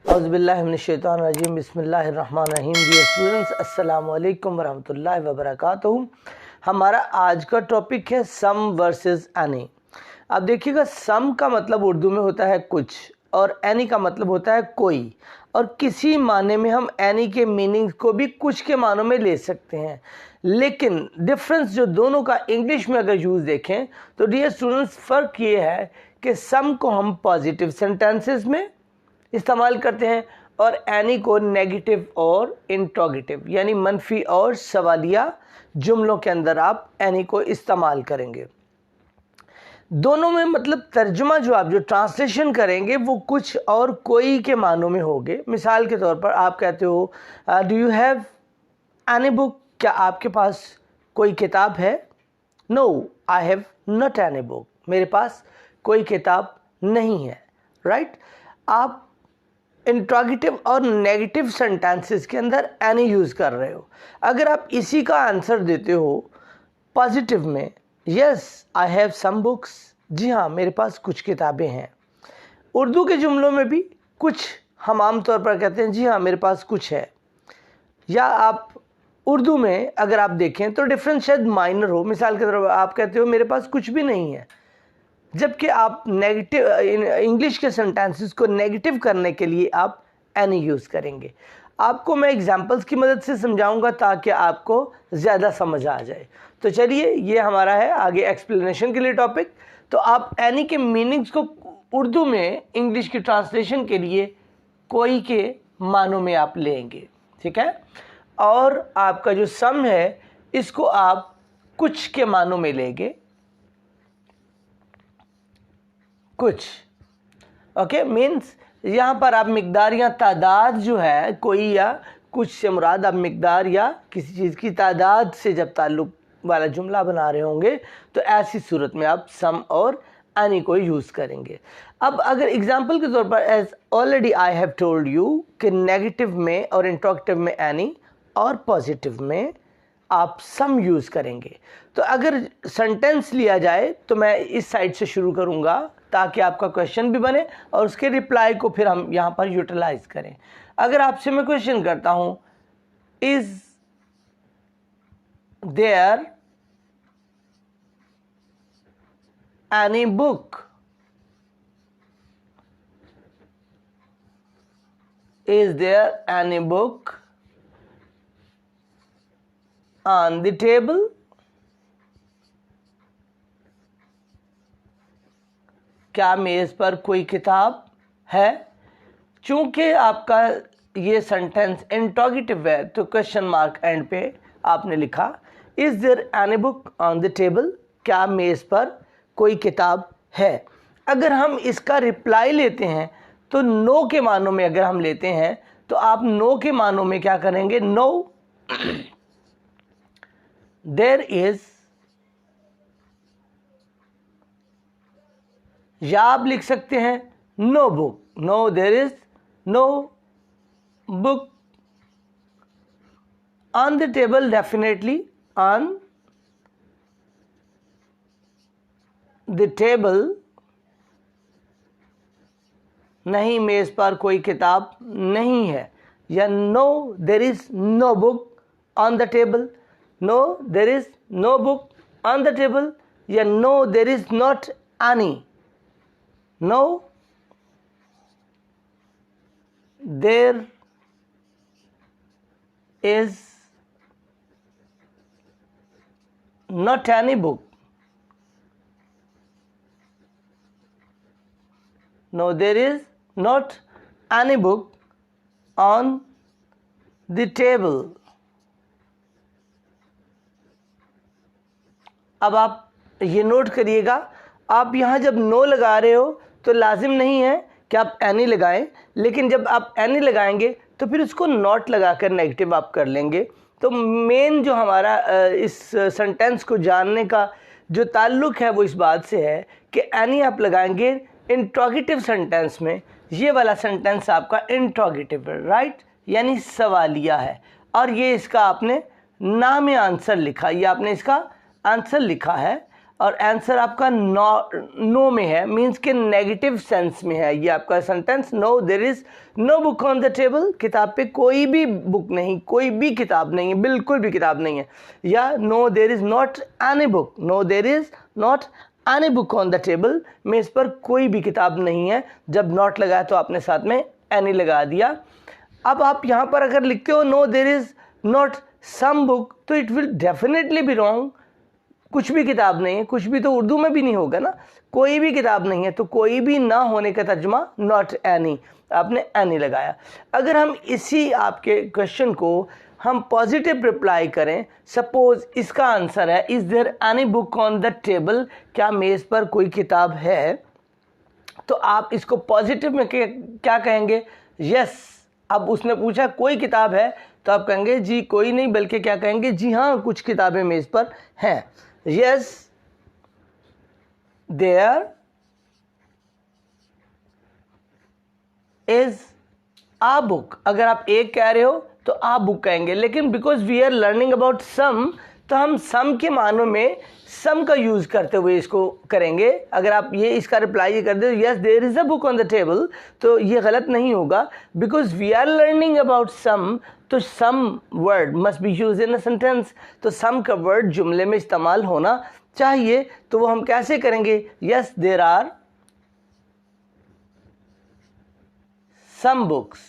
औज़ुबिल्लाहिमिनश्शैतानिर्रजीम बिस्मिल्लाहिर्रहमानिर्रहीम। Dear students, अस्सलाम वालेकुम वरहमतुल्लाहि वबरकातुहू। हमारा आज का टॉपिक है सम वर्सेस एनी। अब देखिएगा, सम का मतलब उर्दू में होता है कुछ और एनी का मतलब होता है कोई, और किसी माने में हम एनी के मीनिंग को भी कुछ के मानों में ले सकते हैं। लेकिन डिफरेंस जो दोनों का इंग्लिश में अगर यूज़ देखें तो डियर स्टूडेंट्स, फ़र्क ये है कि सम को हम पॉजिटिव सेंटेंसेस में इस्तेमाल करते हैं और एनी को नेगेटिव और इंट्रोगेटिव यानी मनफी और सवालिया जुमलों के अंदर आप एनी को इस्तेमाल करेंगे। दोनों में मतलब तर्जुमा जो आप जो ट्रांसलेशन करेंगे वो कुछ और कोई के मानों में होंगे। मिसाल के तौर पर आप कहते हो do you have any book, क्या आपके पास कोई किताब है? No, I have not any book, मेरे पास कोई किताब नहीं है। राइट? आप इंट्रोगेटिव और नेगेटिव सेंटेंसेस के अंदर एनी यूज़ कर रहे हो। अगर आप इसी का आंसर देते हो पॉजिटिव में, yes I have some books, जी हाँ मेरे पास कुछ किताबें हैं। उर्दू के जुमलों में भी कुछ हम आम तौर पर कहते हैं जी हाँ मेरे पास कुछ है। या आप उर्दू में अगर आप देखें तो डिफरेंस शायद माइनर हो। मिसाल के तौर पर आप कहते हो मेरे पास कुछ भी नहीं है, जबकि आप नेगेटिव इंग्लिश के सेंटेंसेस को नेगेटिव करने के लिए आप एनी यूज़ करेंगे। आपको मैं एग्जांपल्स की मदद से समझाऊंगा ताकि आपको ज़्यादा समझ आ जाए। तो चलिए, ये हमारा है आगे एक्सप्लेनेशन के लिए टॉपिक। तो आप एनी के मीनिंग्स को उर्दू में इंग्लिश की ट्रांसलेशन के लिए कोई के मानों में आप लेंगे, ठीक है? और आपका जो सम है इसको आप कुछ के मानों में लेंगे, कुछ। ओके, मीन्स यहाँ पर आप मिकदार या तादाद जो है, कोई या कुछ से मुराद आप मिकदार या किसी चीज़ की तादाद से जब ताल्लुक़ वाला जुमला बना रहे होंगे तो ऐसी सूरत में आप सम और एनी को यूज़ करेंगे। अब अगर एग्जांपल के तौर पर as already I have told you कि नेगेटिव में और इंट्रोगेटिव में एनी और पॉजिटिव में आप सम यूज़ करेंगे। तो अगर सेंटेंस लिया जाए तो मैं इस साइड से शुरू करूँगा ताकि आपका क्वेश्चन भी बने और उसके रिप्लाई को फिर हम यहाँ पर यूटिलाइज करें। अगर आपसे मैं क्वेश्चन करता हूँ, is there any book, is there any book on the table? क्या मेज़ पर कोई किताब है? चूंकि आपका ये सेंटेंस इंट्रोगेटिव है तो क्वेश्चन मार्क एंड पे आपने लिखा is there any book on the table, क्या मेज़ पर कोई किताब है। अगर हम इसका रिप्लाई लेते हैं तो नो के मानों में अगर हम लेते हैं तो आप नो के मानों में क्या करेंगे? नो देयर इज़, या आप लिख सकते हैं no book, no there is no book on the table, definitely on the table, नहीं मेज पर कोई किताब नहीं है। या no there is no book on the table, no there is no book on the table, या no there is not any, no there is not any book, no there is not any book on the table। अब आप ये note करिएगा, आप यहाँ जब no लगा रहे हो तो लाजिम नहीं है कि आप एनी लगाएं, लेकिन जब आप एनी लगाएंगे तो फिर उसको नॉट लगाकर नेगेटिव आप कर लेंगे। तो मेन जो हमारा इस सेंटेंस को जानने का जो ताल्लुक़ है वो इस बात से है कि एनी आप लगाएंगे इंट्रोगेटिव सेंटेंस में। ये वाला सेंटेंस आपका इंट्रोगेटिव है, राइट, यानी सवालिया है, और ये इसका आपने नाम आंसर लिखा, ये आपने इसका आंसर लिखा है। और आंसर आपका नो में है, मीन्स के नेगेटिव सेंस में है ये आपका sentence. No there is no book on the table, किताब पे कोई भी बुक नहीं, कोई भी किताब नहीं है, बिल्कुल भी किताब नहीं है। या no there is not any book, no there is not any book on the table, मेज पर कोई भी किताब नहीं है। जब नॉट लगाया तो आपने साथ में एनी लगा दिया। अब आप यहाँ पर अगर लिखते हो no there is not some book, तो it will definitely be wrong. कुछ भी किताब नहीं है, कुछ भी तो उर्दू में भी नहीं होगा ना, कोई भी किताब नहीं है, तो कोई भी ना होने का तर्जुमा नॉट एनी, आपने एनी लगाया। अगर हम इसी आपके क्वेश्चन को हम पॉजिटिव रिप्लाई करें, सपोज इसका आंसर है is there any book on the table, क्या मेज पर कोई किताब है, तो आप इसको पॉजिटिव में क्या कहेंगे? यस। अब उसने पूछा कोई किताब है, तो आप कहेंगे जी कोई नहीं, बल्कि क्या कहेंगे? जी हाँ, कुछ किताबें मेज पर हैं। Yes there is a book. अगर आप एक कह रहे हो तो आ बुक कहेंगे, लेकिन because we are learning about some, तो हम सम के मानों में सम का यूज करते हुए इसको करेंगे। अगर आप ये इसका रिप्लाई ये कर दे yes there is a book on the table, तो ये गलत नहीं होगा, because we are learning about some, तो some word must be use in a sentence, तो सम का वर्ड जुमले में इस्तेमाल होना चाहिए। तो वो हम कैसे करेंगे? Yes there are some books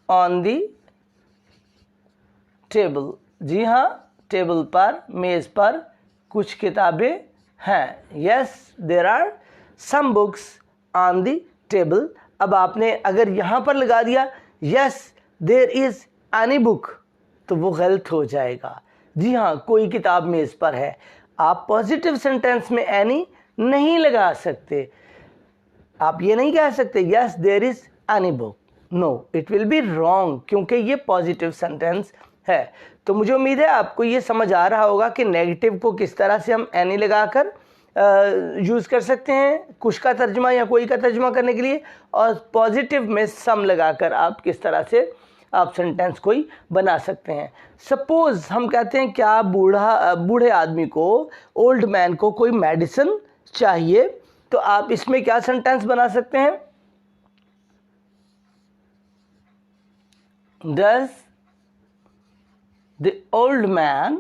on the table. जी हाँ, टेबल पर, मेज पर कुछ किताबें हैं। Yes there are some books on the table. अब आपने अगर यहाँ पर लगा दिया yes there is any book, तो वो गलत हो जाएगा। जी हाँ, कोई किताब मेज पर है। आप पॉजिटिव सेंटेंस में एनी नहीं लगा सकते। आप ये नहीं कह सकते yes there is any book, no, it will be wrong, क्योंकि ये पॉजिटिव सेंटेंस है। तो मुझे उम्मीद है आपको ये समझ आ रहा होगा कि नेगेटिव को किस तरह से हम एनी लगाकर यूज़ कर सकते हैं कुछ का तर्जुमा या कोई का तर्जुमा करने के लिए, और पॉजिटिव में सम लगाकर आप किस तरह से आप सेंटेंस कोई बना सकते हैं। सपोज हम कहते हैं क्या बूढ़े आदमी को, ओल्ड मैन को कोई मेडिसिन चाहिए, तो आप इसमें क्या सेंटेंस बना सकते हैं? Does the old man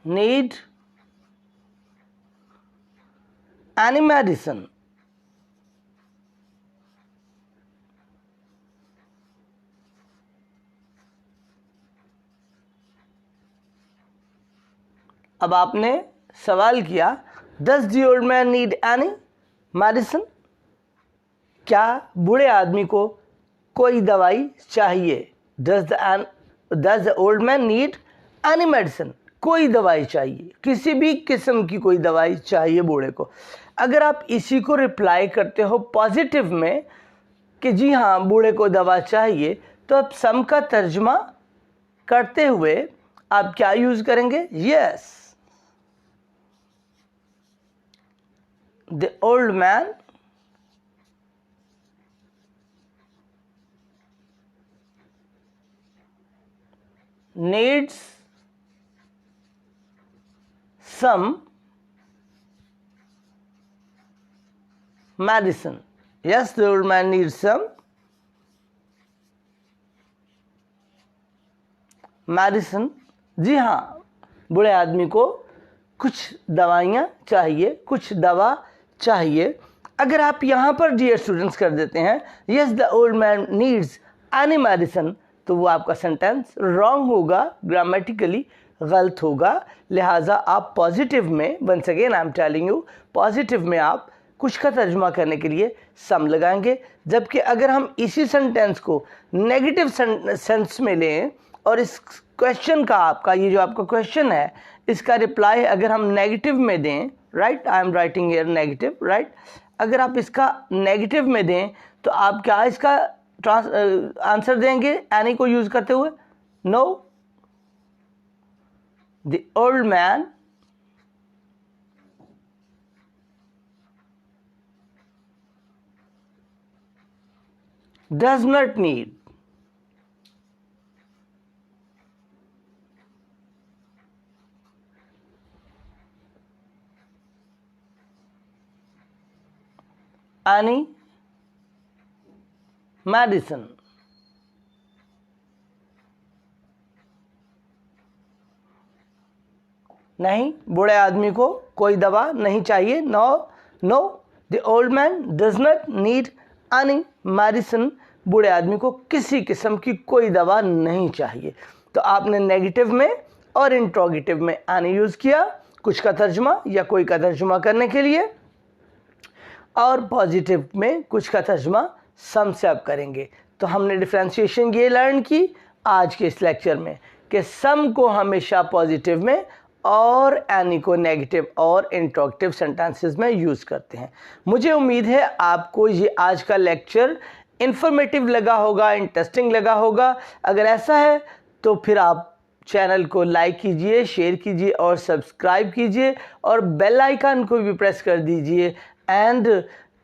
need any medicine? अब आपने सवाल किया Does the old man need any medicine, क्या बूढ़े आदमी को कोई दवाई चाहिए? Does the old man need any medicine, कोई दवाई चाहिए, किसी भी किस्म की कोई दवाई चाहिए बूढ़े को। अगर आप इसी को रिप्लाई करते हो पॉजिटिव में कि जी हाँ बूढ़े को दवा चाहिए, तो आप सम का तर्जुमा करते हुए आप क्या यूज करेंगे? Yes the old man needs some medicine. Yes, the old man needs some medicine. जी हाँ, बूढ़े आदमी को कुछ दवाइयाँ चाहिए, कुछ दवा चाहिए। अगर आप यहाँ पर डियर स्टूडेंट्स कर देते हैं yes the old man needs any medicine, तो वो आपका सेंटेंस रॉन्ग होगा, ग्रामेटिकली गलत होगा। लिहाजा आप पॉजिटिव में, once again I am telling you, positive में आप कुछ का तर्जुमा करने के लिए सम लगाएंगे। जबकि अगर हम इसी सेंटेंस को नेगेटिव सेंस में लें और इस क्वेश्चन का, आपका ये जो आपका क्वेश्चन है, इसका रिप्लाई अगर हम नेगेटिव में दें, right, I am writing here negative, right, अगर आप इसका नेगेटिव में दें तो आप क्या इसका आंसर देंगे एनी को यूज करते हुए? No, the old man does not need. Any medicine. नहीं, बूढ़े आदमी को कोई दवा नहीं चाहिए. No, the old man does not need any medicine. बूढ़े आदमी को किसी किस्म की कोई दवा नहीं चाहिए. तो आपने नेगेटिव में और इंट्रोगेटिव में एनी यूज़ किया कुछ का तर्जुमा या कोई का तर्जुमा करने के लिए, और पॉजिटिव में कुछ का तर्जुमा सम से आप करेंगे. तो हमने डिफ्रेंशिएशन ये लर्न की आज के इस लेक्चर में कि सम को हमेशा पॉजिटिव में और एनी को नेगेटिव और इंट्रोगेटिव सेंटेंसेस में यूज़ करते हैं. मुझे उम्मीद है आपको ये आज का लेक्चर इंफॉर्मेटिव लगा होगा, इंटरेस्टिंग लगा होगा. अगर ऐसा है तो फिर आप चैनल को लाइक कीजिए, शेयर कीजिए और सब्सक्राइब कीजिए और बेल आइकन को भी प्रेस कर दीजिए. And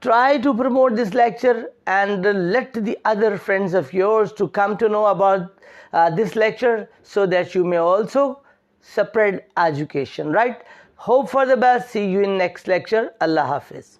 try to promote this lecture and let the other friends of yours to come to know about this lecture so that you may also spread education, right? Hope for the best. See you in next lecture. Allah Hafiz.